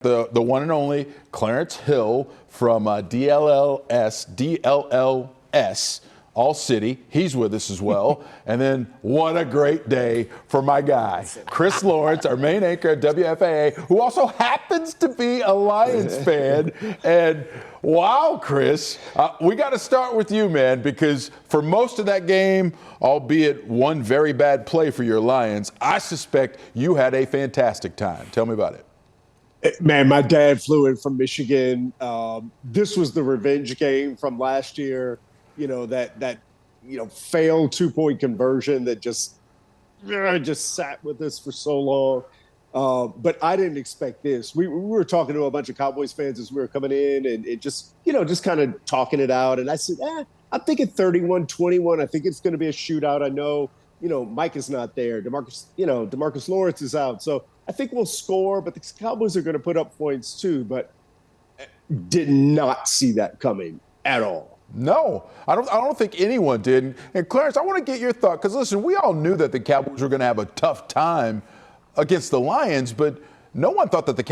The one and only Clarence Hill from DLLS, All City. He's with us as well. And then what a great day for my guy, Chris Lawrence, our main anchor at WFAA, who also happens to be a Lions fan. And wow, Chris, we got to start with you, man, because for most of that game, albeit one very bad play for your Lions, I suspect you had a fantastic time. Tell me about it. Man, my dad flew in from Michigan. This was the revenge game from last year. You know, that failed 2-point conversion that just sat with us for so long. But I didn't expect this. We were talking to a bunch of Cowboys fans as we were coming in, and it just kind of talking it out. And I said, I'm thinking 31-21. I think it's going to be a shootout. I know, Mike is not there. DeMarcus Lawrence is out. So I think we'll score, but the Cowboys are going to put up points too. But did not see that coming at all. No, I don't think anyone did. And Clarence, I want to get your thought, because listen, we all knew that the Cowboys were going to have a tough time against the Lions, but no one thought that the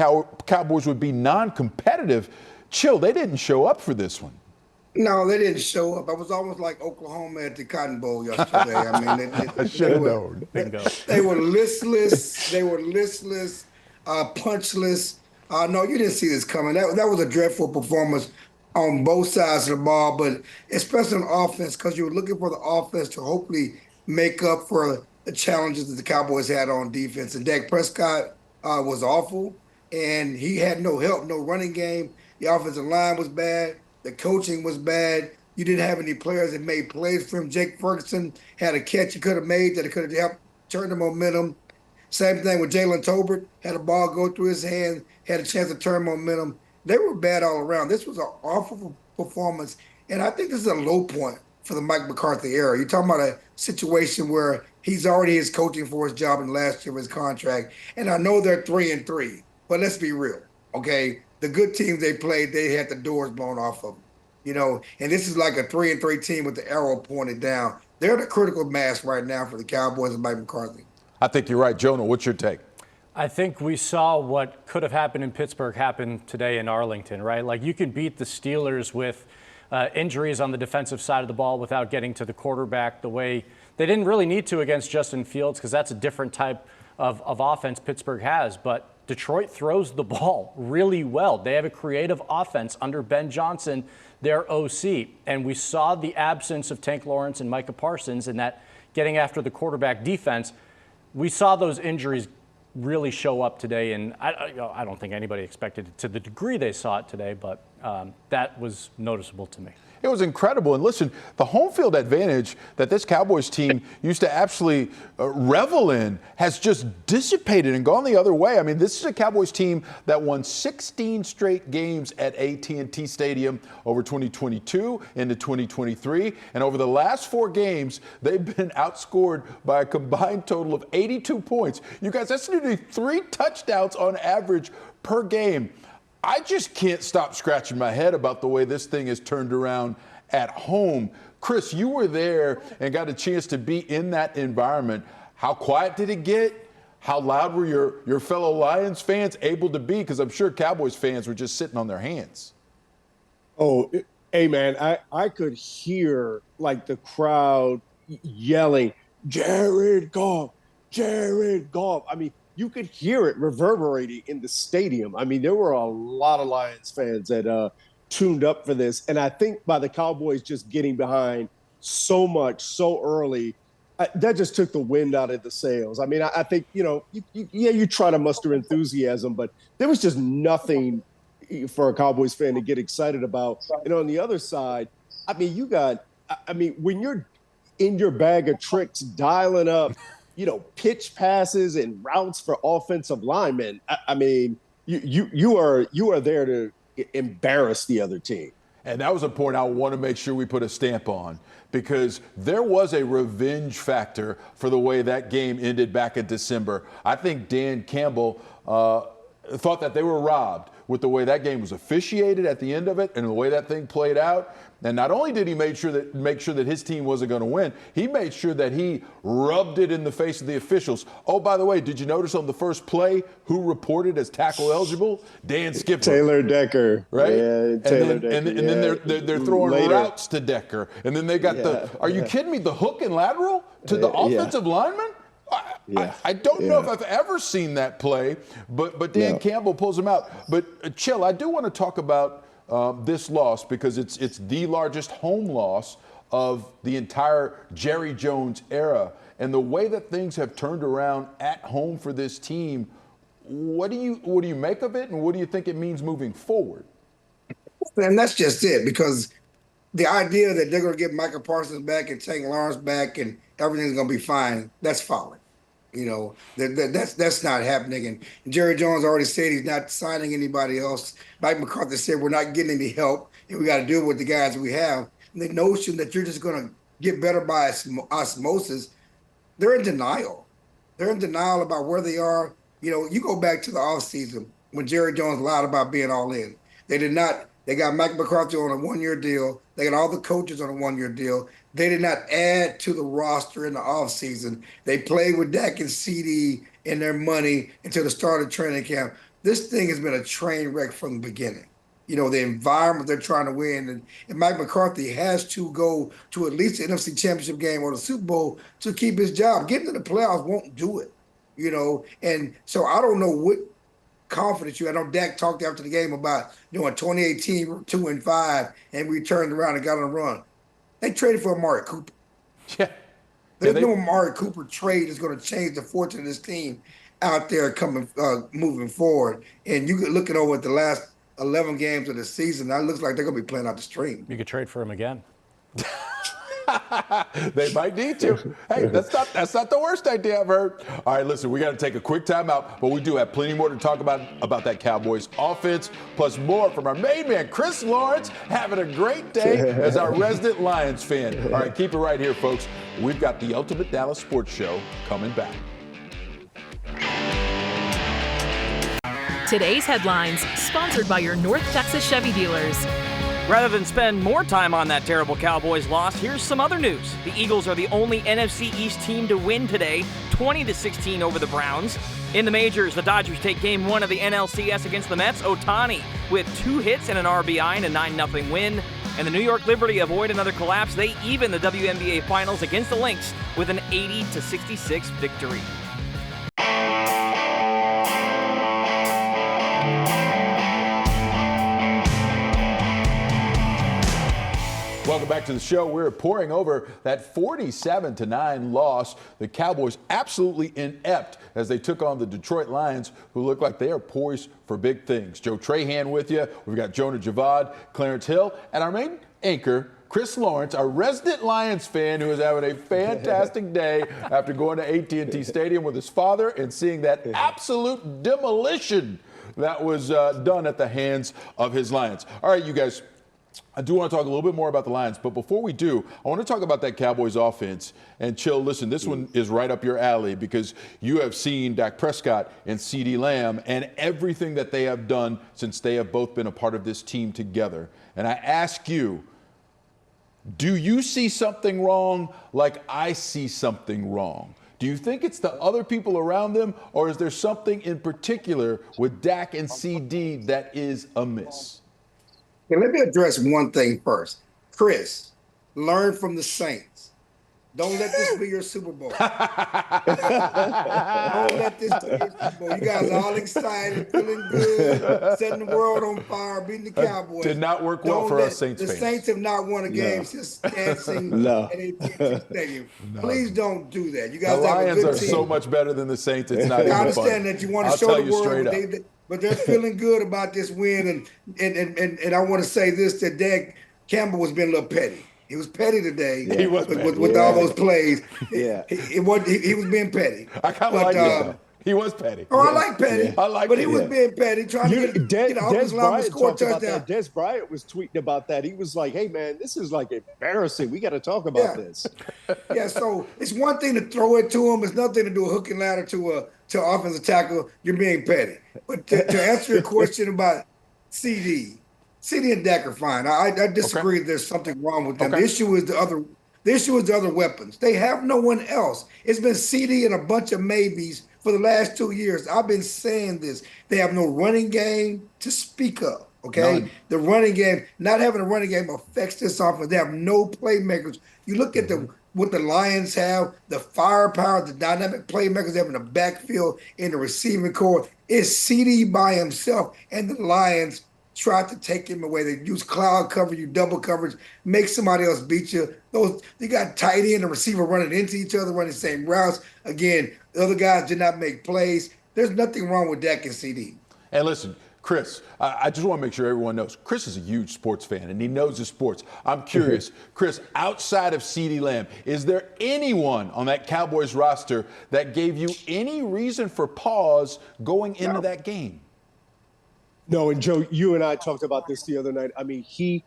Cowboys would be non-competitive. Chill, they didn't show up for this one. No, they didn't show up. I was almost like Oklahoma at the Cotton Bowl yesterday. I mean, I should have known. They were listless. They were listless, punchless. No, you didn't see this coming. That was a dreadful performance on both sides of the ball, but especially on offense, because you were looking for the offense to hopefully make up for the challenges that the Cowboys had on defense. And Dak Prescott was awful, and he had no help, no running game. The offensive line was bad. The coaching was bad. You didn't have any players that made plays for him. Jake Ferguson had a catch he could have made that could have helped turn the momentum. Same thing with Jalen Tolbert. Had a ball go through his hand, had a chance to turn momentum. They were bad all around. This was an awful performance, and I think this is a low point for the Mike McCarthy era. You're talking about a situation where he's already is coaching for his job in last year of his contract, and I know they're 3-3, but let's be real, okay? The good teams they played, they had the doors blown off of them, and this is like a 3-3 team with the arrow pointed down. They're the critical mass right now for the Cowboys and Mike McCarthy. I think you're right. Jonah, what's your take? I think we saw what could have happened in Pittsburgh happen today in Arlington, right? Like, you can beat the Steelers with injuries on the defensive side of the ball without getting to the quarterback the way they didn't really need to against Justin Fields, because that's a different type of offense Pittsburgh has. But Detroit throws the ball really well. They have a creative offense under Ben Johnson, their OC. And we saw the absence of Tank Lawrence and Micah Parsons in that getting after the quarterback defense. We saw those injuries really show up today, and I don't think anybody expected it to the degree they saw it today, but that was noticeable to me. It was incredible. And listen, the home field advantage that this Cowboys team used to absolutely revel in has just dissipated and gone the other way. I mean, this is a Cowboys team that won 16 straight games at AT&T Stadium over 2022 into 2023. And over the last 4 games, they've been outscored by a combined total of 82 points. You guys, that's nearly 3 touchdowns on average per game. I just can't stop scratching my head about the way this thing is turned around at home. Chris, you were there and got a chance to be in that environment. How quiet did it get? How loud were your fellow Lions fans able to be? Because I'm sure Cowboys fans were just sitting on their hands. Oh, hey, man, I could hear, like, the crowd yelling, Jared Goff, Jared Goff. I mean, you could hear it reverberating in the stadium. I mean, there were a lot of Lions fans that tuned up for this. And I think by the Cowboys just getting behind so much so early, that just took the wind out of the sails. I mean, I think, you try to muster enthusiasm, but there was just nothing for a Cowboys fan to get excited about. And on the other side, I mean, when you're in your bag of tricks dialing up, pitch passes and routes for offensive linemen. I mean, you are there to embarrass the other team. And that was a point I want to make sure we put a stamp on, because there was a revenge factor for the way that game ended back in December. I think Dan Campbell thought that they were robbed with the way that game was officiated at the end of it and the way that thing played out. And not only did he make sure that his team wasn't going to win, he made sure that he rubbed it in the face of the officials. Oh, by the way, did you notice on the first play who reported as tackle eligible? Dan Skipper. Taylor Decker. Right? Yeah, Taylor Decker. And then they're throwing Later. routes to Decker. And then they got are you kidding me, the hook and lateral to the offensive lineman? I don't know if I've ever seen that play, but Dan Campbell pulls him out. But Chill, I do want to talk about this loss because it's the largest home loss of the entire Jerry Jones era. And the way that things have turned around at home for this team, what do you make of it, and what do you think it means moving forward? And that's just it, because the idea that they're going to get Michael Parsons back and Tank Lawrence back and everything's going to be fine, that's folly. You know, that's not happening. And Jerry Jones already said he's not signing anybody else. Mike McCarthy said we're not getting any help, and we got to deal with the guys we have. And the notion that you're just going to get better by osmosis, they're in denial. They're in denial about where they are. You know, you go back to the offseason when Jerry Jones lied about being all in. They did not. They got Mike McCarthy on a one-year deal. They got all the coaches on a one-year deal. They did not add to the roster in the offseason. They played with Dak and CD and their money until the start of training camp. This thing has been a train wreck from the beginning. You know, the environment they're trying to win. And Mike McCarthy has to go to at least the NFC Championship game or the Super Bowl to keep his job. Getting to the playoffs won't do it, you know. And so I don't know what confidence you. I know Dak talked after the game about, you know, in 2018, we're 2-5, and we turned around and got on a run. They traded for Amari Cooper. Yeah. There's no Amari Cooper trade is going to change the fortune of this team out there moving forward. And you could look over at the last 11 games of the season, that looks like they're going to be playing out the string. You could trade for him again. They might need to. Hey, that's not the worst idea I've heard. All right, listen, we got to take a quick timeout, but we do have plenty more to talk about that Cowboys offense, plus more from our main man, Chris Lawrence, having a great day as our resident Lions fan. All right, keep it right here, folks. We've got the Ultimate Dallas Sports Show coming back. Today's headlines, sponsored by your North Texas Chevy dealers. Rather than spend more time on that terrible Cowboys loss, here's some other news. The Eagles are the only NFC East team to win today, 20-16 over the Browns. In the majors, the Dodgers take Game 1 of the NLCS against the Mets. Ohtani with 2 hits and an RBI in a 9-0 win. And the New York Liberty avoid another collapse. They even the WNBA Finals against the Lynx with an 80-66 victory. Welcome back to the show. We're pouring over that 47-9 loss. The Cowboys absolutely inept as they took on the Detroit Lions, who look like they are poised for big things. Joe Trahan with you. We've got Jonah Javad, Clarence Hill, and our main anchor, Chris Lawrence, our resident Lions fan who is having a fantastic day after going to AT&T Stadium with his father and seeing that absolute demolition that was done at the hands of his Lions. All right, you guys. I do want to talk a little bit more about the Lions, but before we do, I want to talk about that Cowboys offense. And Chill, listen, this one is right up your alley because you have seen Dak Prescott and CeeDee Lamb and everything that they have done since they have both been a part of this team together. And I ask you, do you see something wrong like I see something wrong? Do you think it's the other people around them, or is there something in particular with Dak and CD that is amiss? Okay, let me address one thing first. Chris, learn from the Saints. Don't let this be your Super Bowl. Don't let this be your Super Bowl. You guys are all excited, feeling good, setting the world on fire, beating the Cowboys. Did not work well for us Saints fans. The Saints have not won a game since dancing at AT&T Stadium. Please don't do that. You guys the have a Lions good are team. so much better than the Saints. It's not even I understand funny. that you want to I'll show tell the you world, straight up. but they're feeling good about this win. And I want to say this, that Dak Campbell was being a little petty. He was petty today. He was petty. With all those plays. Yeah. He was being petty. I kind of like that. He was petty. Oh, I like petty. I like but it. he was being petty, trying to get the offensive lineman to score a touchdown. Des Bryant was tweeting about that. He was like, "Hey, man, this is like embarrassing. We got to talk about this." Yeah, so it's one thing to throw it to him. It's nothing to do a hook and ladder to an offensive tackle. You're being petty. But to answer your question about CD and Dak are fine. I disagree. Okay. There's something wrong with them. Okay. The issue is the other weapons. They have no one else. It's been CD and a bunch of maybes for the last 2 years. I've been saying this. They have no running game to speak of. Okay, None. the running game, not having a running game affects this offense. They have no playmakers. You look at what the Lions have, the firepower, the dynamic playmakers they have in the backfield, in the receiving core. It's CD by himself, and the Lions tried to take him away. They use cloud coverage, you double coverage, make somebody else beat you. They got tight end and receiver running into each other, running the same routes. Again, the other guys did not make plays. There's nothing wrong with Dak and CD. And listen, Chris, I just want to make sure everyone knows, Chris is a huge sports fan, and he knows his sports. I'm curious, Chris, outside of CeeDee Lamb, is there anyone on that Cowboys roster that gave you any reason for pause going into that game? No, and Joe, you and I talked about this the other night. I mean, he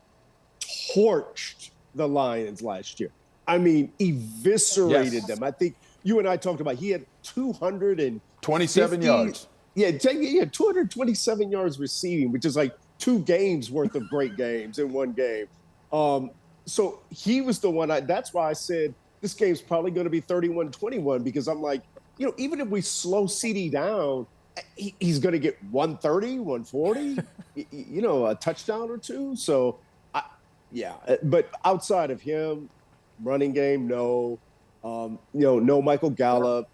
torched the Lions last year. I mean, eviscerated them. I think you and I talked about he had 227 yards. Yeah, he had 227 yards receiving, which is like 2 games worth of great games in one game. So he was the one. That's why I said this game's probably going to be 31-21 because I'm like, even if we slow CD down, he's going to get 130, 140, a touchdown or two. So, but outside of him, running game, no. No Michael Gallup.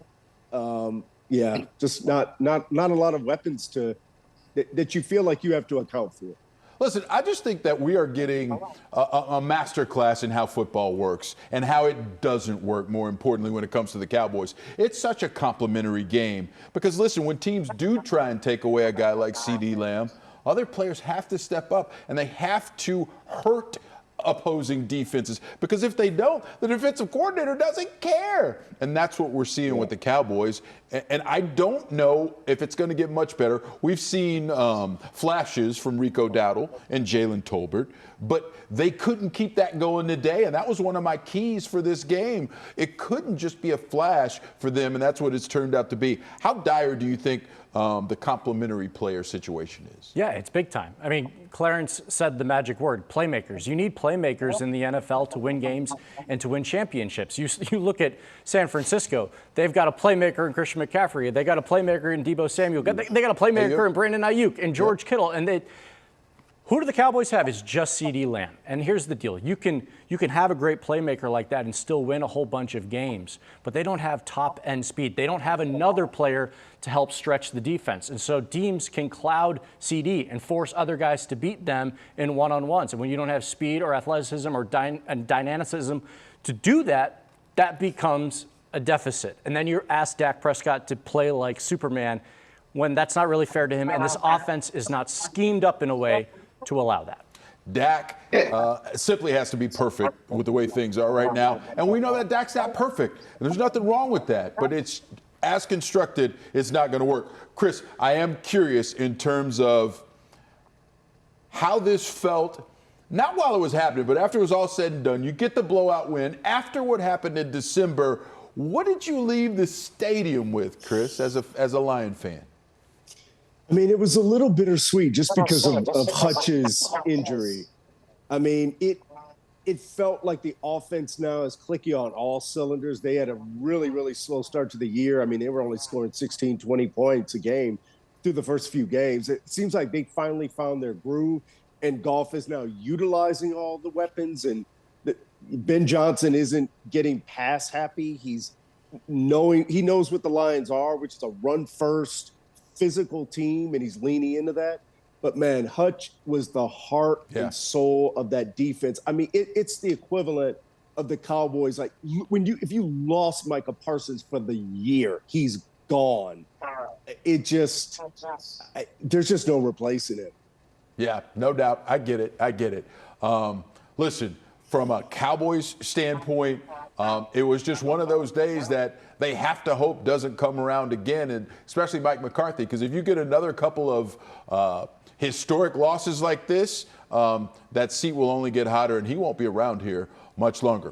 Just not a lot of weapons that you feel like you have to account for. Listen, I just think that we are getting a master class in how football works and how it doesn't work, more importantly, when it comes to the Cowboys. It's such a complimentary game because, listen, when teams do try and take away a guy like CeeDee Lamb, other players have to step up and they have to hurt opposing defenses because if they don't, the defensive coordinator doesn't care. And that's what we're seeing with the Cowboys. And I don't know if it's going to get much better. We've seen flashes from Rico Dowdle and Jalen Tolbert, but they couldn't keep that going today. And that was one of my keys for this game. It couldn't just be a flash for them, and that's what it's turned out to be. How dire do you think the complementary player situation is? Yeah, it's big time. I mean, Clarence said the magic word, playmakers. You need playmakers in the NFL to win games and to win championships. You look at San Francisco, they've got a playmaker in Christian McCaffrey. They got a playmaker in Deebo Samuel. They got a playmaker in Brandon Ayuk and George Kittle. And who do the Cowboys have is just CeeDee Lamb. And here's the deal. You can have a great playmaker like that and still win a whole bunch of games, but they don't have top-end speed. They don't have another player to help stretch the defense. And so teams can cloud CD and force other guys to beat them in one-on-ones. And when you don't have speed or athleticism or dynamicism to do that, that becomes a deficit. And then you're asked Dak Prescott to play like Superman when that's not really fair to him. And this offense is not schemed up in a way to allow that. Dak simply has to be perfect with the way things are right now. And we know that Dak's not perfect. And there's nothing wrong with that. But it's as constructed, it's not going to work. Chris, I am curious in terms of how this felt, not while it was happening, but after it was all said and done. You get the blowout win. After what happened in December, what did you leave the stadium with, Chris, as a Lion fan? I mean, it was a little bittersweet just because of Hutch's injury. I mean, it felt like the offense now is clicking on all cylinders. They had a really, really slow start to the year. I mean, they were only scoring 16, 20 points a game through the first few games. It seems like they finally found their groove, and Goff is now utilizing all the weapons. And Ben Johnson isn't getting pass happy. He knows what the Lions are, which is a run-first, physical team, and he's leaning into that. But man, Hutch was the heart and soul of that defense. I mean, it's the equivalent of the Cowboys. Like if you lost Micah Parsons for the year, he's gone. There's just no replacing it. Yeah, no doubt. I get it. Listen, from a Cowboys standpoint, it was just one of those days that they have to hope doesn't come around again, and especially Mike McCarthy, because if you get another couple of historic losses like this, that seat will only get hotter, and he won't be around here much longer.